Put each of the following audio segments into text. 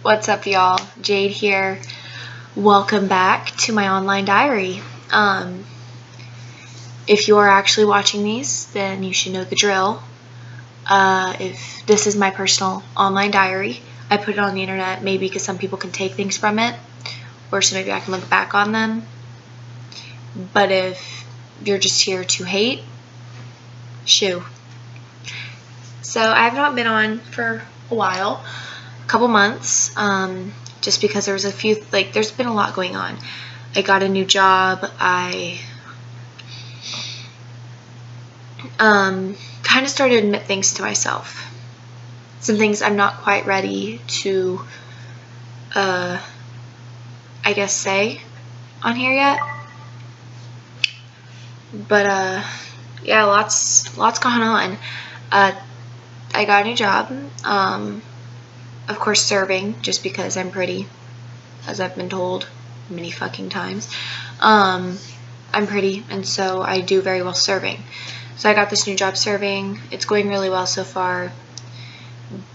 What's up, y'all? Jade here. Welcome back to my online diary. If you are actually watching these, then you should know the drill. If this is my personal online diary, I put it on the internet maybe because some people can take things from it, or so maybe I can look back on them. But if you're just here to hate, shoo. So I have not been on for a while, a couple months, just because there was there's been a lot going on. I got a new job. I kind of started to admit things to myself. Some things I'm not quite ready to, I guess, say on here yet. But, yeah, lots going on. I got a new job, of course serving, just because I'm pretty, as I've been told many fucking times. I'm pretty, and so I do very well serving. So I got this new job serving. It's going really well so far,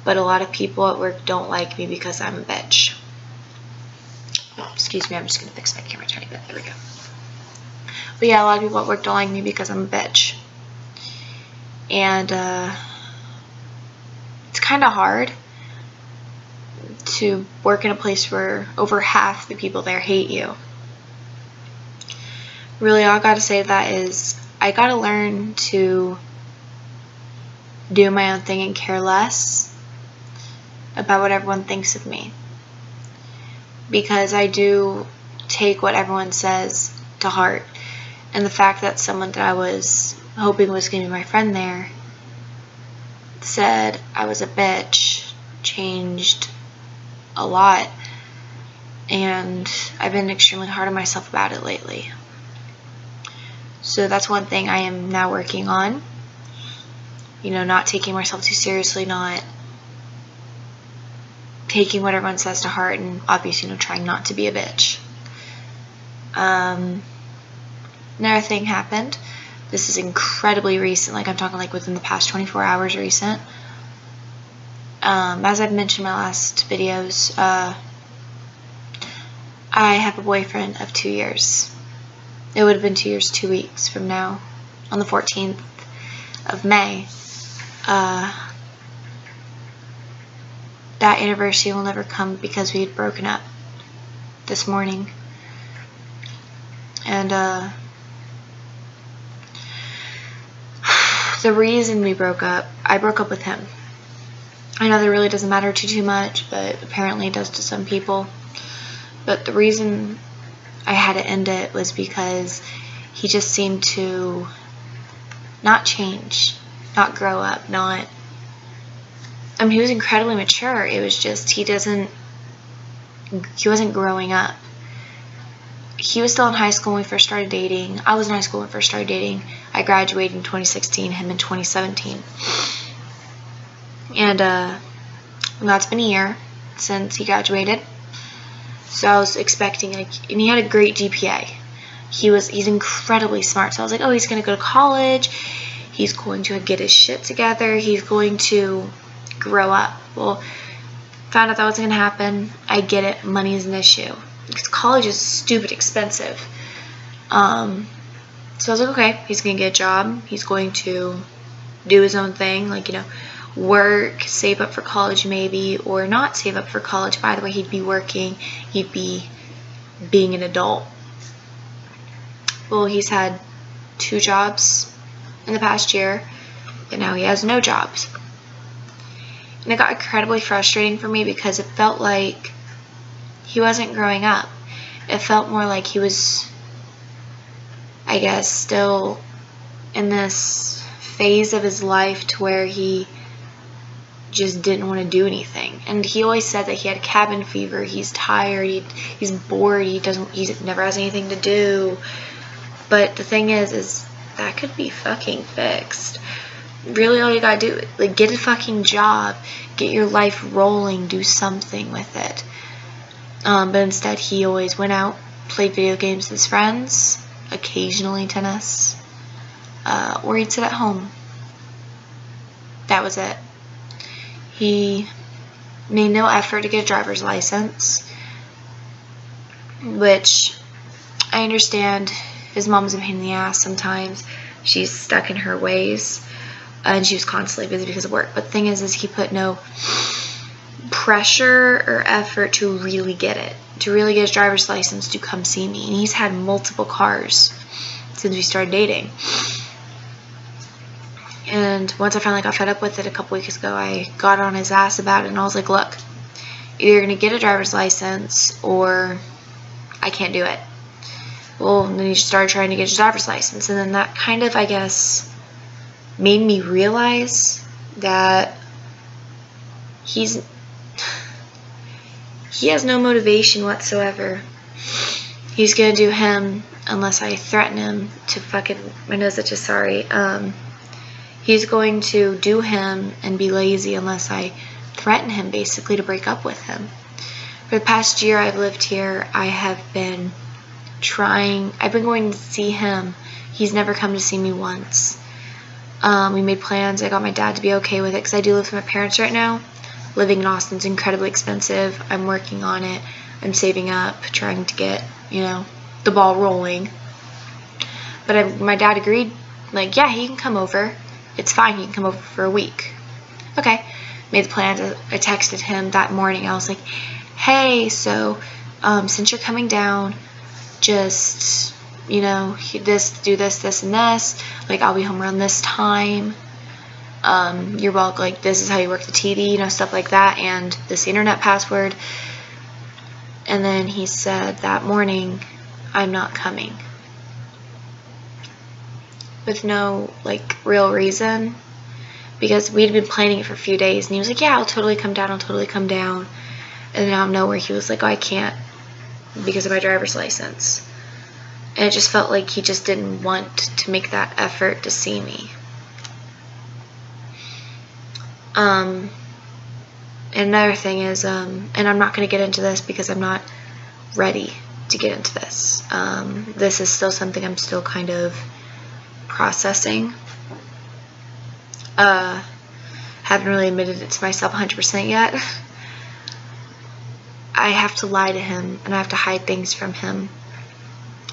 but a lot of people at work don't like me because I'm a bitch. Excuse me, I'm just going to fix my camera a tiny bit. There we go. But yeah, a lot of people at work don't like me because I'm a bitch. And, it's kind of hard to work in a place where over half the people there hate you. Really, all I gotta say to that is I gotta learn to do my own thing and care less about what everyone thinks of me, because I do take what everyone says to heart. And the fact that someone that I was hoping was gonna be my friend there said I was a bitch changed a lot, and I've been extremely hard on myself about it lately. So that's one thing I am now working on. You know, not taking myself too seriously, not taking what everyone says to heart, and obviously, trying not to be a bitch. Another thing happened. This is incredibly recent, like I'm talking like within the past 24 hours recent. As I've mentioned in my last videos, I have a boyfriend of 2 years. It would have been 2 years, 2 weeks from now, on the 14th of May. That anniversary will never come because we had broken up this morning. And, the reason we broke up, I broke up with him. I know that really doesn't matter too much, but apparently it does to some people. But the reason I had to end it was because he just seemed to not change, not grow up, he was incredibly mature. It was just he wasn't growing up. He was still in high school when we first started dating. I was in high school when we first started dating. I graduated in 2016, him in 2017. And that's been a year since he graduated. So I was expecting, and he had a great GPA. He's incredibly smart. So I was like, oh, he's going to go to college. He's going to get his shit together. He's going to grow up. Well, found out that wasn't going to happen. I get it. Money is an issue, because college is stupid expensive. So I was like, okay, he's going to get a job. He's going to do his own thing, work, save up for college maybe, or not save up for college. By the way, he'd be working. He'd be being an adult. Well, he's had 2 jobs in the past year, and now he has no jobs. And it got incredibly frustrating for me because it felt like he wasn't growing up. It felt more like he was, I guess, still in this phase of his life to where he just didn't want to do anything. And he always said that he had cabin fever. He's tired. He's bored. He never has anything to do. But the thing is that could be fucking fixed. Really, all you gotta do, get a fucking job, get your life rolling, do something with it. But instead, he always went out, played video games with his friends, occasionally tennis, or he'd sit at home. That was it. He made no effort to get a driver's license, which I understand. His mom's a pain in the ass sometimes. She's stuck in her ways, and she was constantly busy because of work. But the thing is he put no pressure or effort to really get it, to really get his driver's license to come see me. And he's had multiple cars since we started dating. And once I finally got fed up with it a couple weeks ago, I got on his ass about it, and I was like, look, either you're going to get a driver's license or I can't do it. Well, and then he started trying to get his driver's license, and then that kind of, I guess, made me realize that he has no motivation whatsoever. He's gonna do him unless I threaten him to fucking, my nose itches, sorry. He's going to do him and be lazy unless I threaten him, basically, to break up with him. For the past year I've lived here, I've been going to see him. He's never come to see me once. We made plans. I got my dad to be okay with it because I do live with my parents right now. Living in Austin's incredibly expensive. I'm working on it. I'm saving up, trying to get, the ball rolling. But my dad agreed, like, yeah, he can come over. It's fine. He can come over for a week. Okay. Made the plans. I texted him that morning. I was like, hey, so since you're coming down, just, do this, and this. Like, I'll be home around this time. You're welcome. Like, this is how you work the TV, stuff like that, and this internet password. And then he said that morning, I'm not coming. With no, real reason. Because we'd been planning it for a few days, and he was like, yeah, I'll totally come down. And then out of nowhere, he was like, oh, I can't because of my driver's license. And it just felt like he just didn't want to make that effort to see me. And another thing is, and I'm not going to get into this because I'm not ready to get into this. This is still something I'm still kind of processing. Haven't really admitted it to myself 100% yet. I have to lie to him, and I have to hide things from him.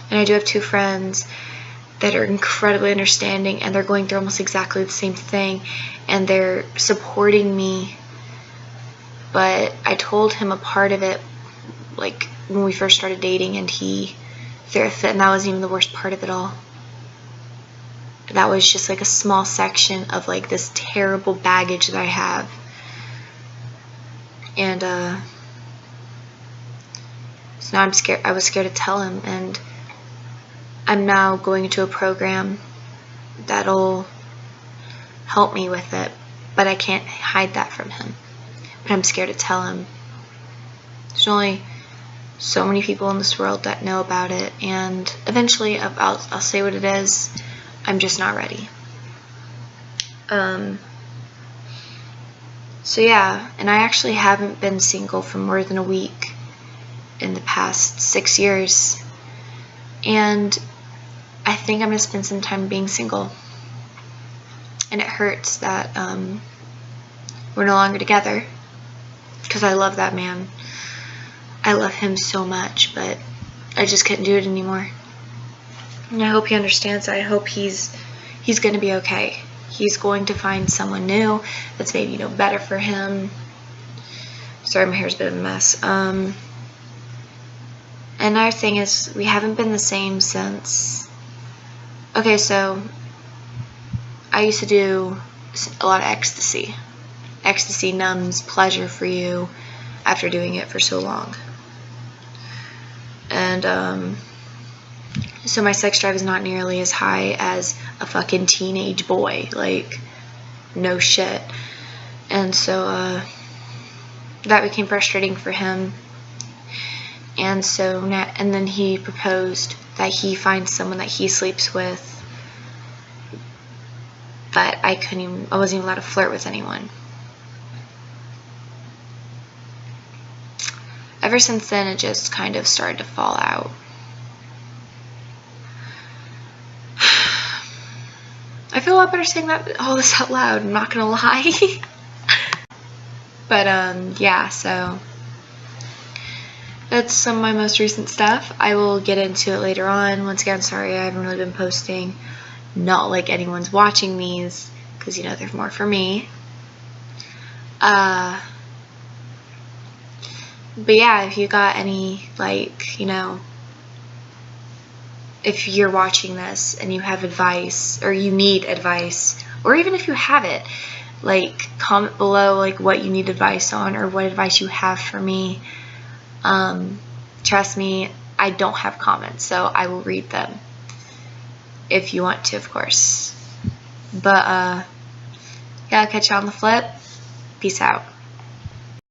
And I do have 2 friends that are incredibly understanding, and they're going through almost exactly the same thing, and they're supporting me. But I told him a part of it, when we first started dating, and he threw a fit, and that wasn't even the worst part of it all. That was just a small section of this terrible baggage that I have. And so now I'm scared. I was scared to tell him, and I'm now going into a program that'll help me with it, but I can't hide that from him. But I'm scared to tell him. There's only so many people in this world that know about it, and eventually I'll say what it is. I'm just not ready. So yeah, and I actually haven't been single for more than a week in the past 6 years, and I think I'm going to spend some time being single. And it hurts that we're no longer together, because I love that man. I love him so much, but I just couldn't do it anymore. And I hope he understands that. I hope he's going to be okay. He's going to find someone new that's maybe, better for him. Sorry, my hair's a bit of a mess. Another thing is, we haven't been the same since... Okay, so I used to do a lot of ecstasy. Ecstasy numbs pleasure for you after doing it for so long. And, so my sex drive is not nearly as high as a fucking teenage boy. No shit. And so, that became frustrating for him. And so, and then he proposed that he finds someone that he sleeps with. But I wasn't even allowed to flirt with anyone. Ever since then, it just kind of started to fall out. I feel a lot better saying all this out loud, I'm not gonna lie. But yeah, so that's some of my most recent stuff. I will get into it later on. Once again, sorry I haven't really been posting. Not like anyone's watching these, because, you know, they're more for me. But yeah, if you got any, like, you know, if you're watching this and you have advice, or you need advice, or even if you have it, like, comment below, like, what you need advice on, or what advice you have for me. Trust me, I don't have comments, so I will read them. If you want to, of course. But, yeah, I'll catch you on the flip. Peace out.